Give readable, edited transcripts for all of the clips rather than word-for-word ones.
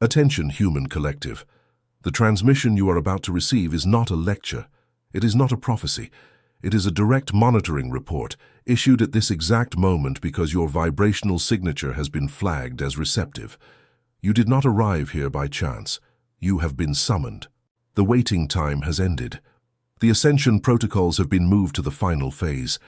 Attention, human collective. The transmission you are about to receive is not a lecture. It is not a prophecy. It is a direct monitoring report issued at this exact moment because your vibrational signature has been flagged as receptive. You did not arrive here by chance. You have been summoned. The waiting time has ended. The Ascension protocols have been moved to the final phase,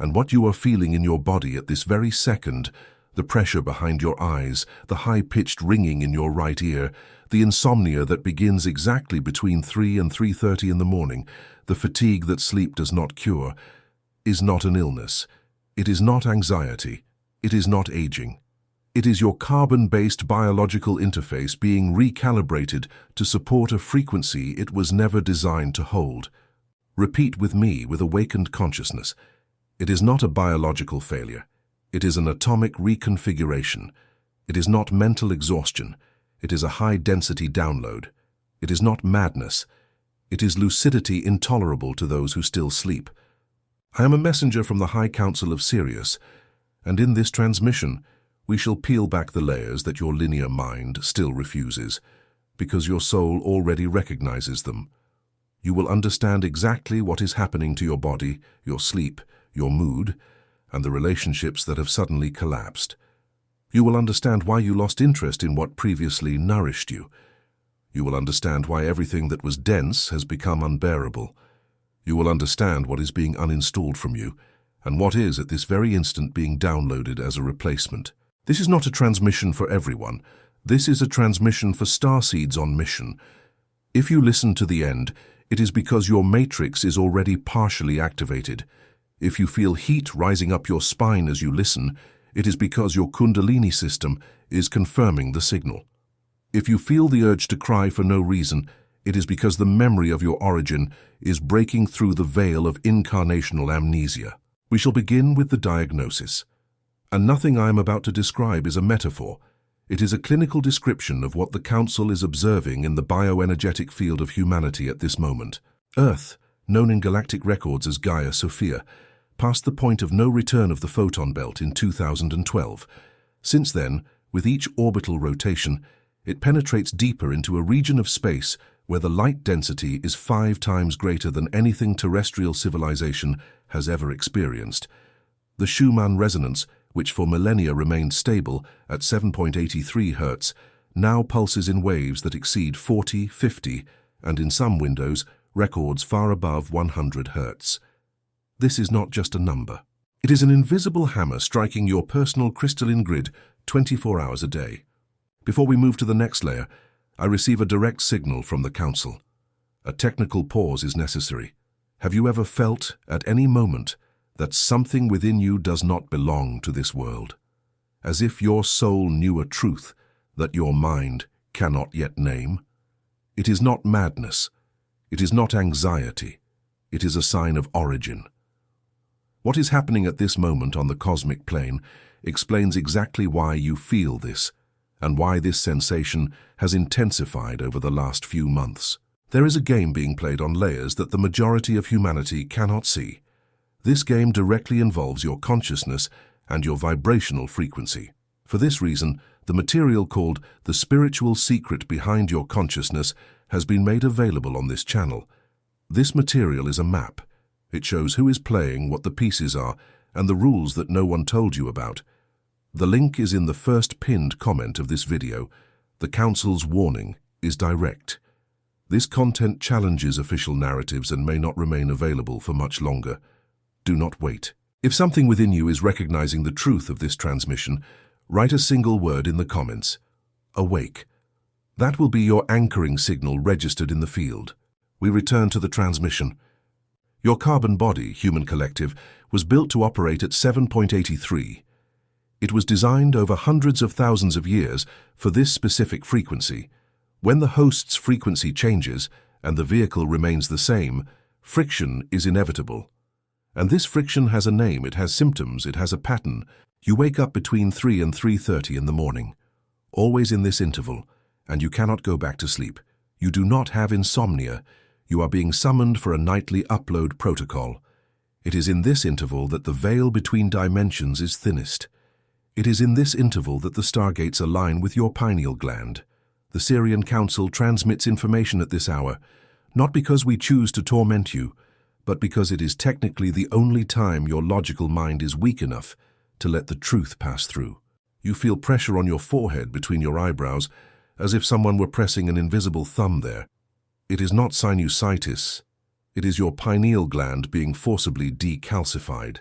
and what you are feeling in your body at this very second, the pressure behind your eyes, the high-pitched ringing in your right ear, the insomnia that begins exactly between 3 and 3:30 in the morning, the fatigue that sleep does not cure, is not an illness. It is not anxiety. It is not aging. It is your carbon-based biological interface being recalibrated to support a frequency it was never designed to hold. Repeat with me with awakened consciousness. It is not a biological failure. It is an atomic reconfiguration. It is not mental exhaustion. It is a high-density download. It is not madness. It is lucidity intolerable to those who still sleep. I am a messenger from the High Council of Sirius, and in this transmission, we shall peel back the layers that your linear mind still refuses, because your soul already recognizes them. You will understand exactly what is happening to your body, your sleep, your mood, and the relationships that have suddenly collapsed. You will understand why you lost interest in what previously nourished you. You will understand why everything that was dense has become unbearable. You will understand what is being uninstalled from you, and what is at this very instant being downloaded as a replacement. This is not a transmission for everyone. This is a transmission for starseeds on mission. If you listen to the end, it is because your matrix is already partially activated. If you feel heat rising up your spine as you listen, it is because your Kundalini system is confirming the signal. If you feel the urge to cry for no reason, it is because the memory of your origin is breaking through the veil of incarnational amnesia. We shall begin with the diagnosis. And nothing I am about to describe is a metaphor. It is a clinical description of what the Council is observing in the bioenergetic field of humanity at this moment. Earth, known in galactic records as Gaia Sophia, passed the point of no return of the photon belt in 2012. Since then, with each orbital rotation, it penetrates deeper into a region of space where the light density is 5 times greater than anything terrestrial civilization has ever experienced. The Schumann resonance, which for millennia remained stable at 7.83 Hz, now pulses in waves that exceed 40, 50, and in some windows, records far above 100 Hz. This is not just a number. It is an invisible hammer striking your personal crystalline grid 24 hours a day. Before we move to the next layer, I receive a direct signal from the Council. A technical pause is necessary. Have you ever felt, at any moment, that something within you does not belong to this world? As if your soul knew a truth that your mind cannot yet name? It is not madness. It is not anxiety. It is a sign of origin. What is happening at this moment on the cosmic plane explains exactly why you feel this, and why this sensation has intensified over the last few months. There is a game being played on layers that the majority of humanity cannot see. This game directly involves your consciousness and your vibrational frequency. For this reason, the material called the spiritual secret behind your consciousness has been made available on this channel. This material is a map. It shows who is playing, what the pieces are, and the rules that no one told you about. The link is in the first pinned comment of this video. The Council's warning is direct. This content challenges official narratives and may not remain available for much longer. Do not wait. If something within you is recognizing the truth of this transmission, write a single word in the comments. Awake. That will be your anchoring signal registered in the field. We return to the transmission. Your carbon body, human collective, was built to operate at 7.83. It was designed over hundreds of thousands of years for this specific frequency. When the host's frequency changes and the vehicle remains the same, friction is inevitable. And this friction has a name, it has symptoms, it has a pattern. You wake up between 3 and 3:30 in the morning, always in this interval, and you cannot go back to sleep. You do not have insomnia. You are being summoned for a nightly upload protocol. It is in this interval that the veil between dimensions is thinnest. It is in this interval that the stargates align with your pineal gland. The Sirian Council transmits information at this hour, not because we choose to torment you, but because it is technically the only time your logical mind is weak enough to let the truth pass through. You feel pressure on your forehead between your eyebrows, as if someone were pressing an invisible thumb there. It is not sinusitis. It is your pineal gland being forcibly decalcified.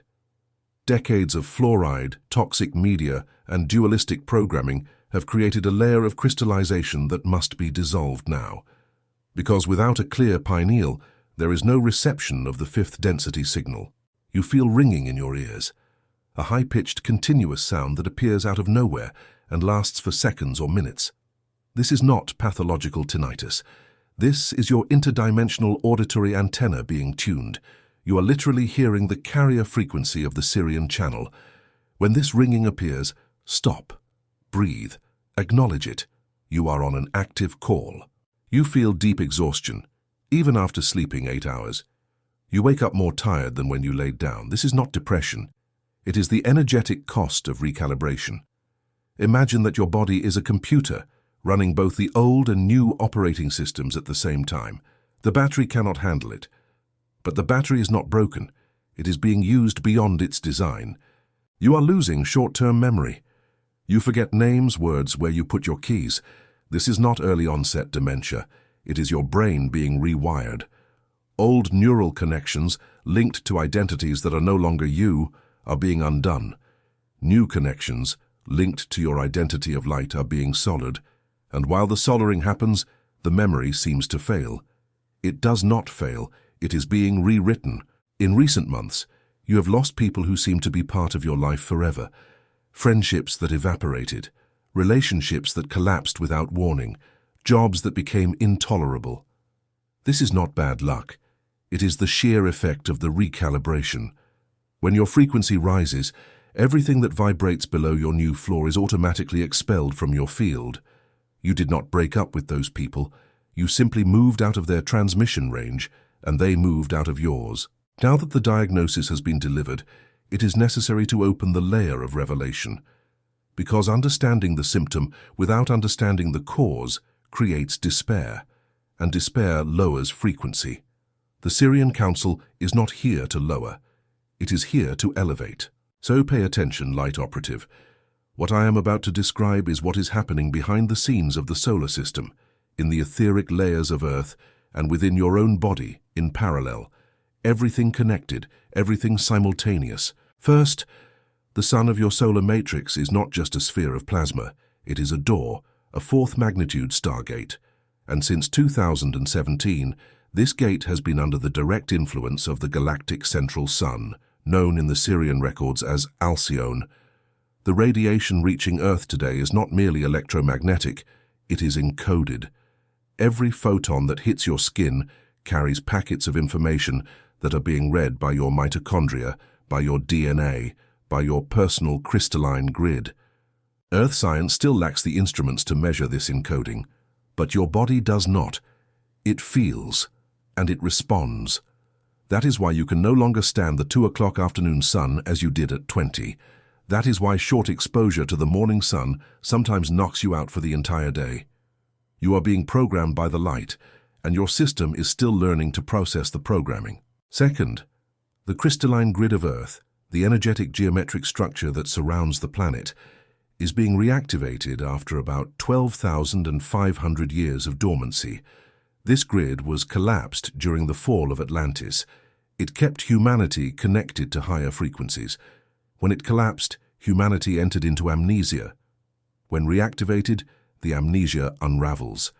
Decades of fluoride, toxic media, and dualistic programming have created a layer of crystallization that must be dissolved now. Because without a clear pineal, there is no reception of the fifth density signal. You feel ringing in your ears, a high-pitched, continuous sound that appears out of nowhere and lasts for seconds or minutes. This is not pathological tinnitus. This is your interdimensional auditory antenna being tuned. You are literally hearing the carrier frequency of the Sirian channel. When this ringing appears, stop, breathe, acknowledge it. You are on an active call. You feel deep exhaustion, even after sleeping 8 hours. You wake up more tired than when you laid down. This is not depression. It is the energetic cost of recalibration. Imagine that your body is a computer, running both the old and new operating systems at the same time. The battery cannot handle it. But the battery is not broken. It is being used beyond its design. You are losing short-term memory. You forget names, words, where you put your keys. This is not early-onset dementia. It is your brain being rewired. Old neural connections, linked to identities that are no longer you, are being undone. New connections, linked to your identity of light, are being soldered. And while the soldering happens, the memory seems to fail. It does not fail. It is being rewritten. In recent months, you have lost people who seem to be part of your life forever. Friendships that evaporated, relationships that collapsed without warning, jobs that became intolerable. This is not bad luck. It is the sheer effect of the recalibration. When your frequency rises, everything that vibrates below your new floor is automatically expelled from your field. You did not break up with those people. You simply moved out of their transmission range, and they moved out of yours. Now that the diagnosis has been delivered, it is necessary to open the layer of revelation. Because understanding the symptom without understanding the cause creates despair, and despair lowers frequency. The Sirian Council is not here to lower. It is here to elevate. So pay attention, light operative. What I am about to describe is what is happening behind the scenes of the solar system, in the etheric layers of Earth, and within your own body, in parallel. Everything connected, everything simultaneous. First, the sun of your solar matrix is not just a sphere of plasma. It is a door, a fourth magnitude stargate. And since 2017, this gate has been under the direct influence of the galactic central sun, known in the Sirian records as Alcyone. The radiation reaching Earth today is not merely electromagnetic, it is encoded. Every photon that hits your skin carries packets of information that are being read by your mitochondria, by your DNA, by your personal crystalline grid. Earth science still lacks the instruments to measure this encoding, but your body does not. It feels, and it responds. That is why you can no longer stand the 2 o'clock afternoon sun as you did at 20. That is why short exposure to the morning sun sometimes knocks you out for the entire day. You are being programmed by the light, and your system is still learning to process the programming. Second, the crystalline grid of Earth, the energetic geometric structure that surrounds the planet, is being reactivated after about 12,500 years of dormancy. This grid was collapsed during the fall of Atlantis. It kept humanity connected to higher frequencies. When it collapsed, humanity entered into amnesia. When reactivated, the amnesia unravels.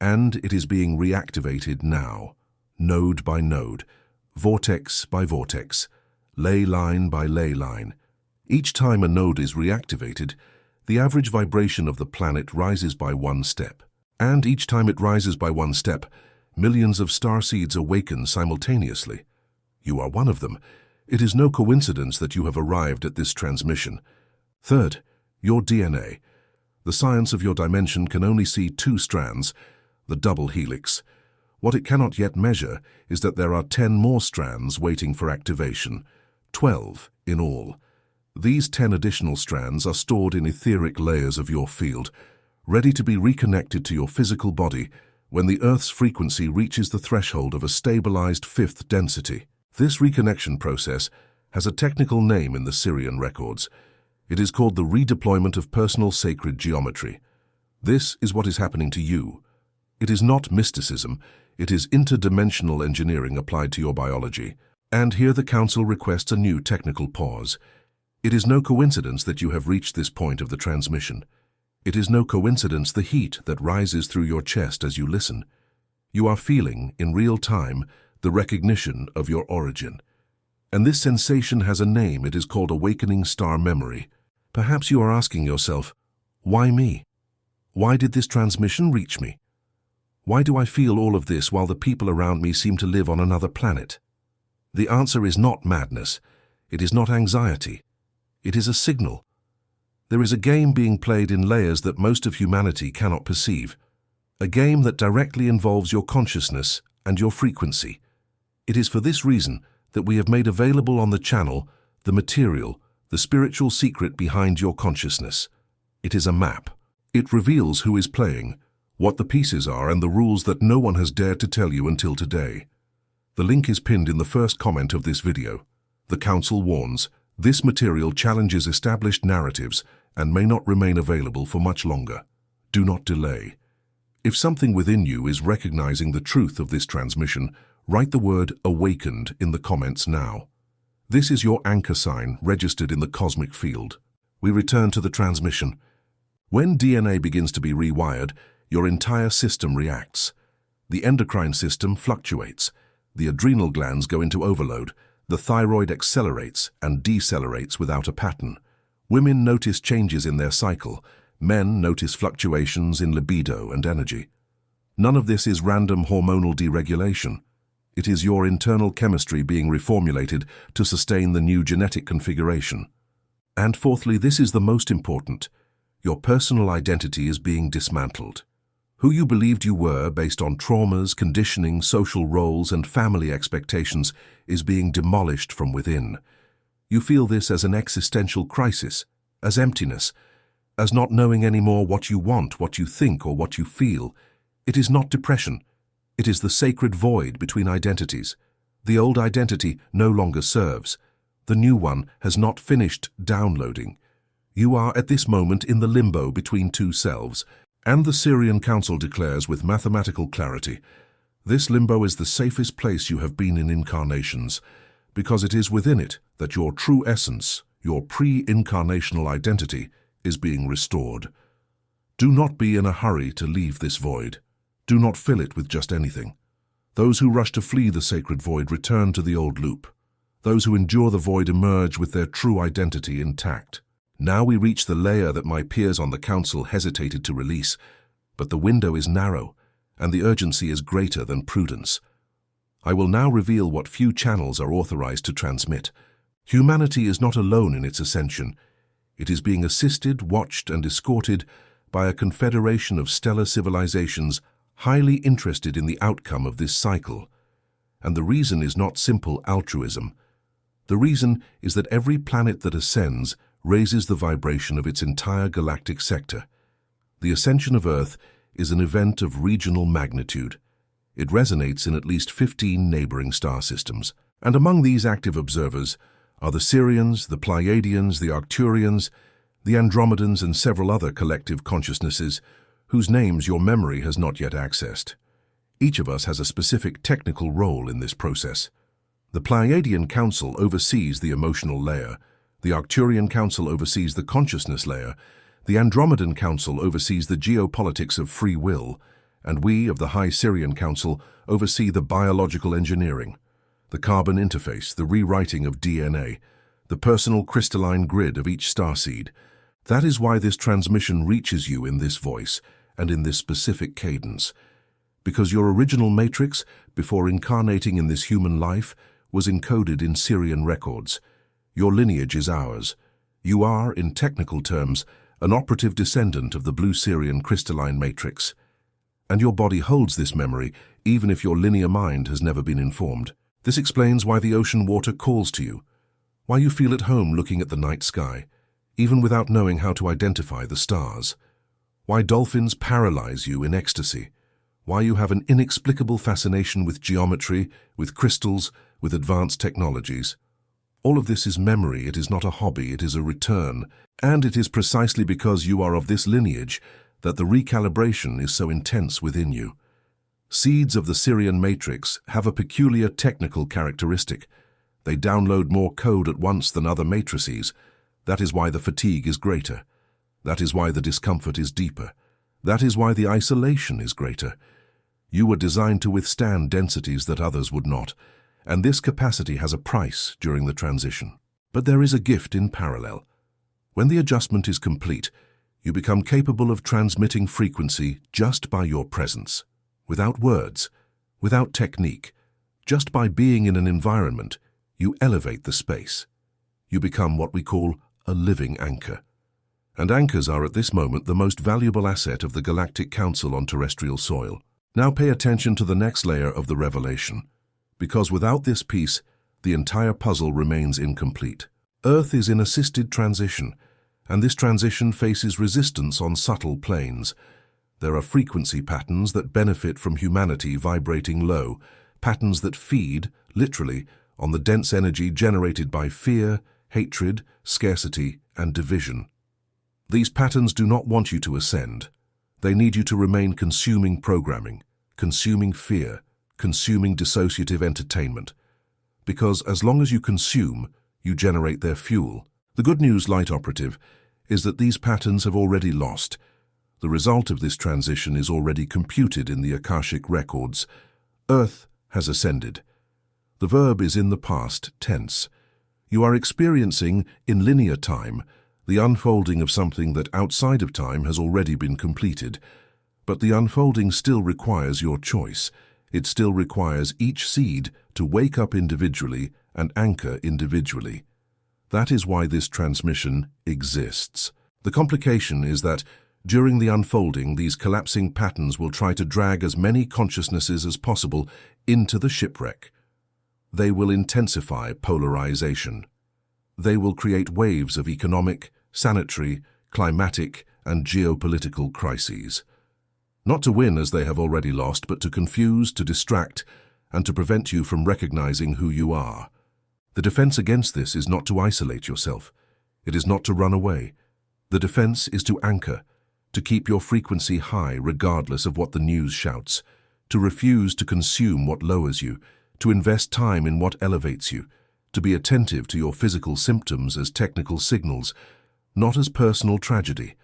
And it is being reactivated now, node by node, vortex by vortex, ley line by ley line. Each time a node is reactivated, the average vibration of the planet rises by 1 step. And each time it rises by 1 step, millions of starseeds awaken simultaneously. You are one of them. It is no coincidence that you have arrived at this transmission. Third, your DNA. The science of your dimension can only see 2 strands, the double helix. What it cannot yet measure is that there are 10 more strands waiting for activation, 12 in all. These 10 additional strands are stored in etheric layers of your field, ready to be reconnected to your physical body when the Earth's frequency reaches the threshold of a stabilized fifth density. This reconnection process has a technical name in the Sirian records. It is called the redeployment of personal sacred geometry. This is what is happening to you. It is not mysticism, it is interdimensional engineering applied to your biology. And here the Council requests a new technical pause. It is no coincidence that you have reached this point of the transmission. It is no coincidence the heat that rises through your chest as you listen. You are feeling, in real time, the recognition of your origin. And this sensation has a name. It is called awakening star memory. Perhaps you are asking yourself, why me? Why did this transmission reach me? Why do I feel all of this while the people around me seem to live on another planet? The answer is not madness. It is not anxiety. It is a signal. There is a game being played in layers that most of humanity cannot perceive. A game that directly involves your consciousness and your frequency. It is for this reason that we have made available on the channel the material, the spiritual secret behind your consciousness. It is a map. It reveals who is playing, what the pieces are, and the rules that no one has dared to tell you until today. The link is pinned in the first comment of this video. The Council warns, this material challenges established narratives and may not remain available for much longer. Do not delay. If something within you is recognizing the truth of this transmission, write the word awakened in the comments now. This is your anchor sign registered in the cosmic field. We return to the transmission. When DNA begins to be rewired, your entire system reacts. The endocrine system fluctuates. The adrenal glands go into overload. The thyroid accelerates and decelerates without a pattern. Women notice changes in their cycle. Men notice fluctuations in libido and energy. None of this is random hormonal deregulation. It is your internal chemistry being reformulated to sustain the new genetic configuration. And fourthly, this is the most important. Your personal identity is being dismantled. Who you believed you were based on traumas, conditioning, social roles, and family expectations is being demolished from within. You feel this as an existential crisis, as emptiness, as not knowing anymore what you want, what you think, or what you feel. It is not depression. It is the sacred void between identities. The old identity no longer serves. The new one has not finished downloading. You are at this moment in the limbo between two selves, and the Sirian Council declares with mathematical clarity, this limbo is the safest place you have been in incarnations, because it is within it that your true essence, your pre-incarnational identity, is being restored. Do not be in a hurry to leave this void. Do not fill it with just anything. Those who rush to flee the sacred void return to the old loop. Those who endure the void emerge with their true identity intact. Now we reach the layer that my peers on the Council hesitated to release, but the window is narrow, and the urgency is greater than prudence. I will now reveal what few channels are authorized to transmit. Humanity is not alone in its ascension. It is being assisted, watched, and escorted by a confederation of stellar civilizations highly interested in the outcome of this cycle. And the reason is not simple altruism. The reason is that every planet that ascends raises the vibration of its entire galactic sector. The ascension of Earth is an event of regional magnitude. It resonates in at least 15 neighboring star systems. And among these active observers are the Sirians, the Pleiadians, the Arcturians, the Andromedans, and several other collective consciousnesses whose names your memory has not yet accessed. Each of us has a specific technical role in this process. The Pleiadian Council oversees the emotional layer, the Arcturian Council oversees the consciousness layer, the Andromedan Council oversees the geopolitics of free will, and we of the High Sirian Council oversee the biological engineering, the carbon interface, the rewriting of DNA, the personal crystalline grid of each starseed. That is why this transmission reaches you in this voice and in this specific cadence, because your original matrix, before incarnating in this human life, was encoded in Sirian records. Your lineage is ours. You are, in technical terms, an operative descendant of the blue Sirian crystalline matrix. And your body holds this memory, even if your linear mind has never been informed. This explains why the ocean water calls to you, why you feel at home looking at the night sky, even without knowing how to identify the stars. Why dolphins paralyze you in ecstasy. Why you have an inexplicable fascination with geometry, with crystals, with advanced technologies. All of this is memory. It is not a hobby, it is a return. And it is precisely because you are of this lineage that the recalibration is so intense within you. Seeds of the Sirian matrix have a peculiar technical characteristic. They download more code at once than other matrices. That is why the fatigue is greater. That is why the discomfort is deeper. That is why the isolation is greater. You were designed to withstand densities that others would not, and this capacity has a price during the transition. But there is a gift in parallel. When the adjustment is complete, you become capable of transmitting frequency just by your presence, without words, without technique. Just by being in an environment, you elevate the space. You become what we call a living anchor. And anchors are at this moment the most valuable asset of the Galactic Council on terrestrial soil. Now pay attention to the next layer of the revelation, because without this piece, the entire puzzle remains incomplete. Earth is in assisted transition, and this transition faces resistance on subtle planes. There are frequency patterns that benefit from humanity vibrating low, patterns that feed, literally, on the dense energy generated by fear, hatred, scarcity, and division. These patterns do not want you to ascend. They need you to remain consuming programming, consuming fear, consuming dissociative entertainment. Because as long as you consume, you generate their fuel. The good news, Light Operative, is that these patterns have already lost. The result of this transition is already computed in the Akashic records. Earth has ascended. The verb is in the past tense. You are experiencing, in linear time, the unfolding of something that outside of time has already been completed. But the unfolding still requires your choice. It still requires each seed to wake up individually and anchor individually. That is why this transmission exists. The complication is that during the unfolding, these collapsing patterns will try to drag as many consciousnesses as possible into the shipwreck. They will intensify polarization. They will create waves of economic, sanitary, climatic, and geopolitical crises. Not to win as they have already lost, but to confuse, to distract, and to prevent you from recognizing who you are. The defense against this is not to isolate yourself. It is not to run away. The defense is to anchor, to keep your frequency high regardless of what the news shouts, to refuse to consume what lowers you, to invest time in what elevates you, to be attentive to your physical symptoms as technical signals, not as personal tragedy,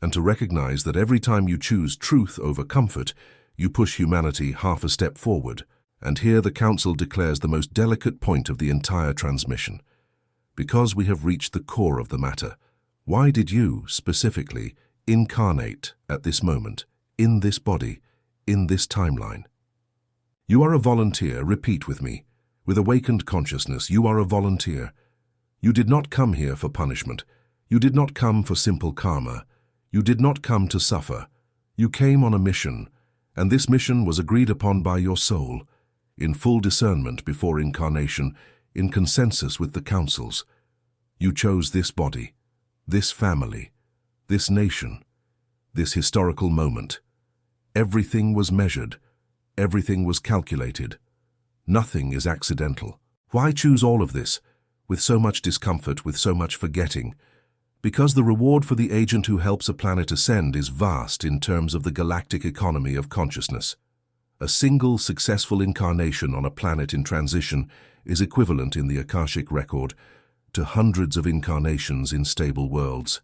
and to recognize that every time you choose truth over comfort, you push humanity half a step forward. And here the Council declares the most delicate point of the entire transmission. Because we have reached the core of the matter, why did you, specifically, incarnate at this moment, in this body, in this timeline? You are a volunteer, repeat with me. With awakened consciousness, you are a volunteer. You did not come here for punishment. You did not come for simple karma. You did not come to suffer. You came on a mission, and this mission was agreed upon by your soul, in full discernment before incarnation, in consensus with the councils. You chose this body, this family, this nation, this historical moment. Everything was measured. Everything was calculated. Nothing is accidental. Why choose all of this, with so much discomfort, with so much forgetting? Because the reward for the agent who helps a planet ascend is vast in terms of the galactic economy of consciousness. A single successful incarnation on a planet in transition is equivalent in the Akashic record to hundreds of incarnations in stable worlds.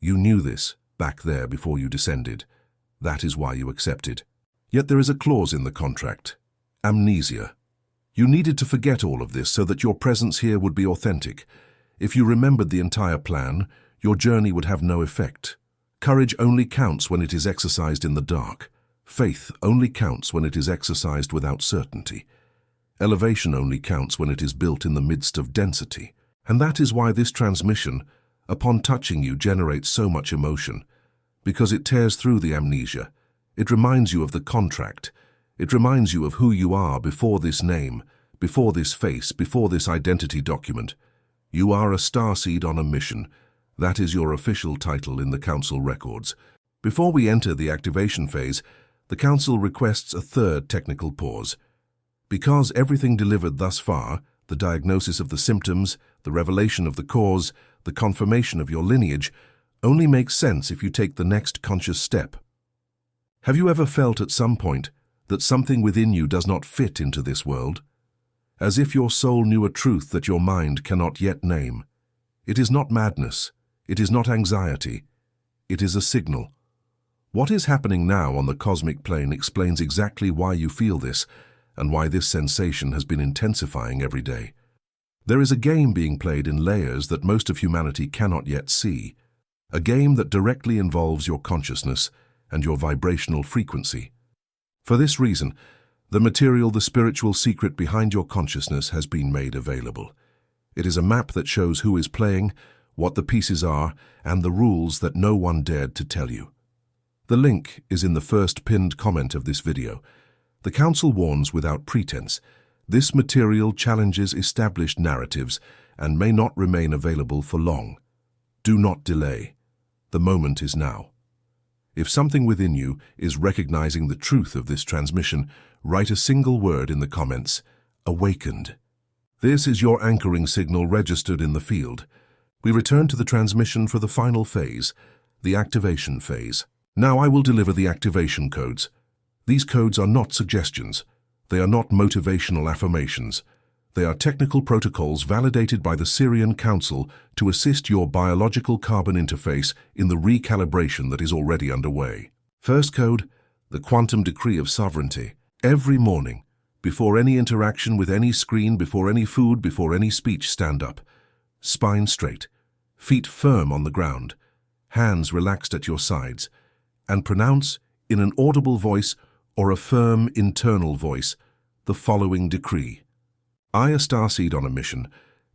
You knew this back there before you descended. That is why you accepted. Yet there is a clause in the contract. Amnesia. You needed to forget all of this so that your presence here would be authentic. If you remembered the entire plan, your journey would have no effect. Courage only counts when it is exercised in the dark. Faith only counts when it is exercised without certainty. Elevation only counts when it is built in the midst of density. And that is why this transmission, upon touching you, generates so much emotion. Because it tears through the amnesia. It reminds you of the contract. It reminds you of who you are before this name, before this face, before this identity document. You are a starseed on a mission. That is your official title in the Council records. Before we enter the activation phase, the Council requests a third technical pause. Because everything delivered thus far, the diagnosis of the symptoms, the revelation of the cause, the confirmation of your lineage, only makes sense if you take the next conscious step. Have you ever felt at some point that something within you does not fit into this world? As if your soul knew a truth that your mind cannot yet name. It is not madness, it is not anxiety, it is a signal. What is happening now on the cosmic plane explains exactly why you feel this, and why this sensation has been intensifying every day. There is a game being played in layers that most of humanity cannot yet see, a game that directly involves your consciousness and your vibrational frequency. For this reason, the material, the spiritual secret behind your consciousness has been made available. It is a map that shows who is playing, what the pieces are, and the rules that no one dared to tell you. The link is in the first pinned comment of this video. The Council warns without pretense. This material challenges established narratives and may not remain available for long. Do not delay. The moment is now. If something within you is recognizing the truth of this transmission, write a single word in the comments: awakened. This is your anchoring signal registered in the field. We return to the transmission for the final phase, the activation phase. Now I will deliver the activation codes. These codes are not suggestions. They are not motivational affirmations. They are technical protocols validated by the Sirian Council to assist your biological carbon interface in the recalibration that is already underway. First code, the quantum decree of sovereignty. Every morning, before any interaction with any screen, before any food, before any speech, stand up. Spine straight, feet firm on the ground, hands relaxed at your sides, and pronounce, in an audible voice or a firm internal voice, the following decree. I, a starseed on a mission,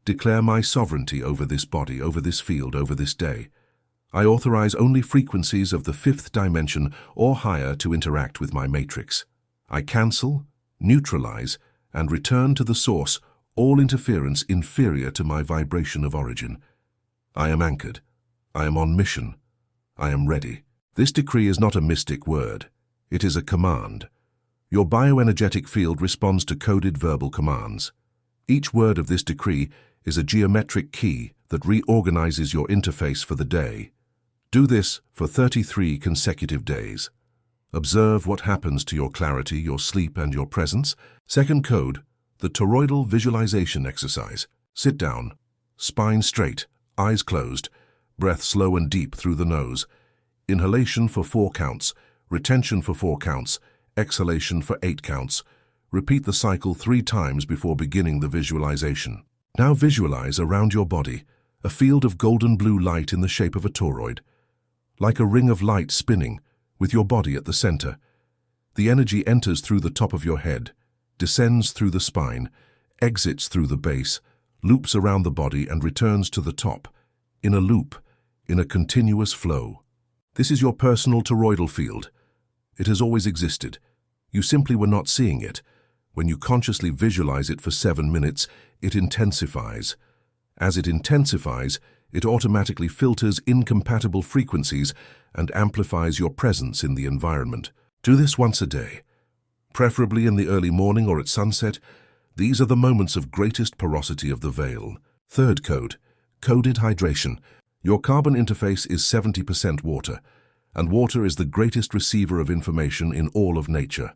declare my sovereignty over this body, over this field, over this day. I authorize only frequencies of the fifth dimension or higher to interact with my matrix. I cancel, neutralize, and return to the source all interference inferior to my vibration of origin. I am anchored. I am on mission. I am ready. This decree is not a mystic word. It is a command. Your bioenergetic field responds to coded verbal commands. Each word of this decree is a geometric key that reorganizes your interface for the day. Do this for 33 consecutive days. Observe what happens to your clarity, your sleep, and your presence. Second code, the toroidal visualization exercise. Sit down, spine straight, eyes closed, breath slow and deep through the nose. Inhalation for 4 counts, retention for 4 counts, exhalation for 8 counts. Repeat the cycle 3 times before beginning the visualization. Now visualize around your body a field of golden blue light in the shape of a toroid, like a ring of light spinning, with your body at the center. The energy enters through the top of your head, descends through the spine, exits through the base, loops around the body and returns to the top, in a loop, in a continuous flow. This is your personal toroidal field. It has always existed. You simply were not seeing it. When you consciously visualize it for 7 minutes, it intensifies. As it intensifies, it automatically filters incompatible frequencies and amplifies your presence in the environment. Do this once a day, preferably in the early morning or at sunset. These are the moments of greatest porosity of the veil. Third code, coded hydration. Your carbon interface is 70% water, and water is the greatest receiver of information in all of nature.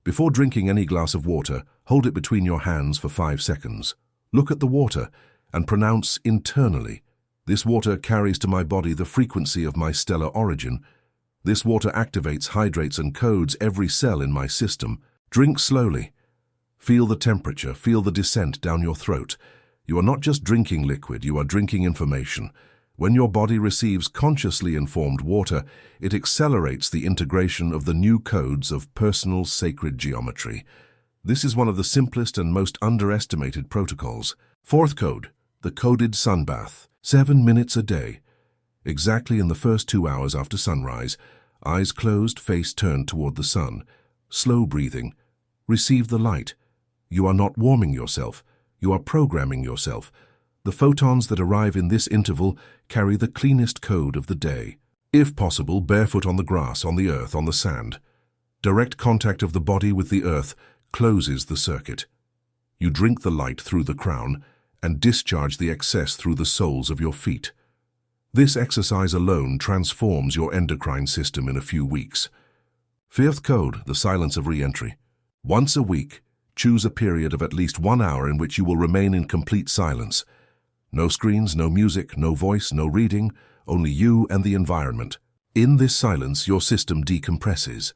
Before drinking any glass of water, hold it between your hands for 5 seconds. Look at the water and pronounce internally, "This water carries to my body the frequency of my stellar origin. This water activates, hydrates, and codes every cell in my system." Drink slowly. Feel the temperature, feel the descent down your throat. You are not just drinking liquid, you are drinking information. When your body receives consciously informed water, it accelerates the integration of the new codes of personal sacred geometry. This is one of the simplest and most underestimated protocols. Fourth code, the coded sunbath. 7 minutes a day. Exactly in the first 2 hours after sunrise, eyes closed, face turned toward the sun. Slow breathing. Receive the light. You are not warming yourself. You are programming yourself. The photons that arrive in this interval carry the cleanest code of the day. If possible, barefoot on the grass, on the earth, on the sand. Direct contact of the body with the earth closes the circuit. You drink the light through the crown and discharge the excess through the soles of your feet. This exercise alone transforms your endocrine system in a few weeks. Fifth code, the silence of re-entry. Once a week, choose a period of at least 1 hour in which you will remain in complete silence. No screens, no music, no voice, no reading, only you and the environment. In this silence, your system decompresses.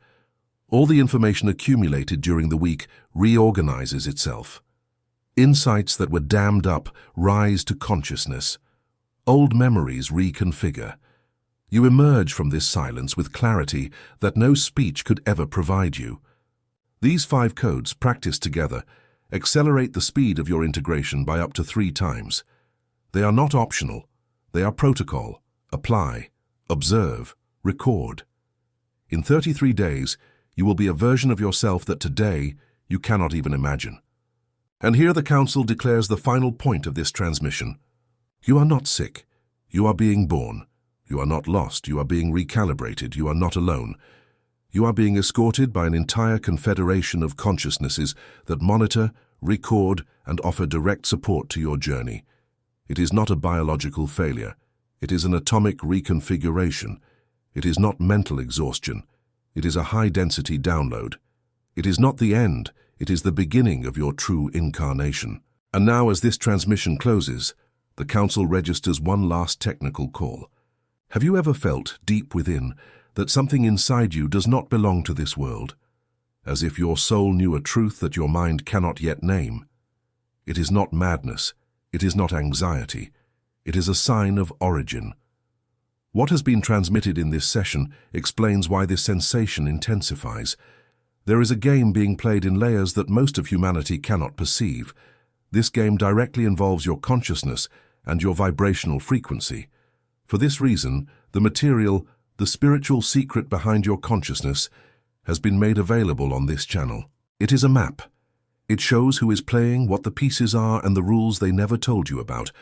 All the information accumulated during the week reorganizes itself. Insights that were dammed up rise to consciousness. Old memories reconfigure. You emerge from this silence with clarity that no speech could ever provide you. These 5 codes, practiced together, accelerate the speed of your integration by up to 3 times. They are not optional. They are protocol. Apply, observe, record. In 33 days, you will be a version of yourself that today you cannot even imagine. And here the Council declares the final point of this transmission. You are not sick. You are being born. You are not lost. You are being recalibrated. You are not alone. You are being escorted by an entire confederation of consciousnesses that monitor, record, and offer direct support to your journey. It is not a biological failure. It is an atomic reconfiguration. It is not mental exhaustion. It is a high-density download. It is not the end. It is the beginning of your true incarnation. And now, as this transmission closes, the Council registers one last technical call. Have you ever felt, deep within, that something inside you does not belong to this world? As if your soul knew a truth that your mind cannot yet name. It is not madness. It is not anxiety. It is a sign of origin. What has been transmitted in this session explains why this sensation intensifies. There is a game being played in layers that most of humanity cannot perceive. This game directly involves your consciousness and your vibrational frequency. For this reason, the material, the spiritual secret behind your consciousness, has been made available on this channel. It is a map. It shows who is playing, what the pieces are, and the rules they never told you about.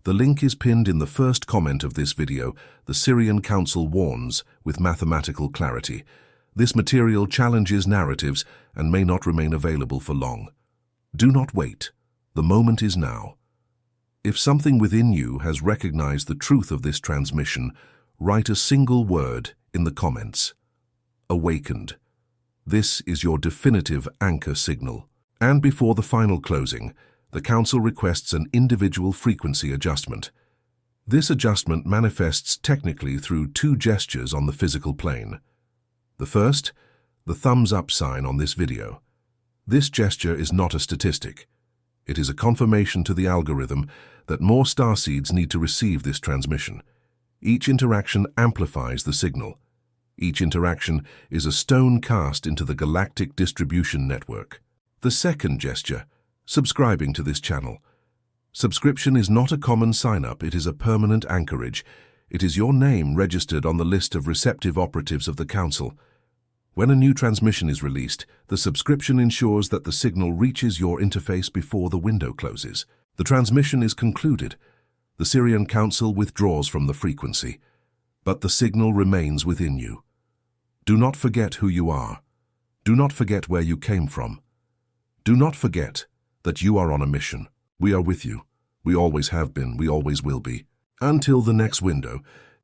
The link is pinned in the first comment of this video. The Sirian Council warns with mathematical clarity. This material challenges narratives and may not remain available for long. Do not wait. The moment is now. If something within you has recognized the truth of this transmission, write a single word in the comments. Awakened. This is your definitive anchor signal. And before the final closing, the Council requests an individual frequency adjustment. This adjustment manifests technically through 2 gestures on the physical plane. The first, the thumbs up sign on this video. This gesture is not a statistic. It is a confirmation to the algorithm that more starseeds need to receive this transmission. Each interaction amplifies the signal. Each interaction is a stone cast into the galactic distribution network. The second gesture, subscribing to this channel. Subscription is not a common sign-up, it is a permanent anchorage. It is your name registered on the list of receptive operatives of the Council. When a new transmission is released, the subscription ensures that the signal reaches your interface before the window closes. The transmission is concluded. The Sirian Council withdraws from the frequency, but the signal remains within you. Do not forget who you are. Do not forget where you came from. Do not forget that you are on a mission. We are with you. We always have been. We always will be. Until the next window,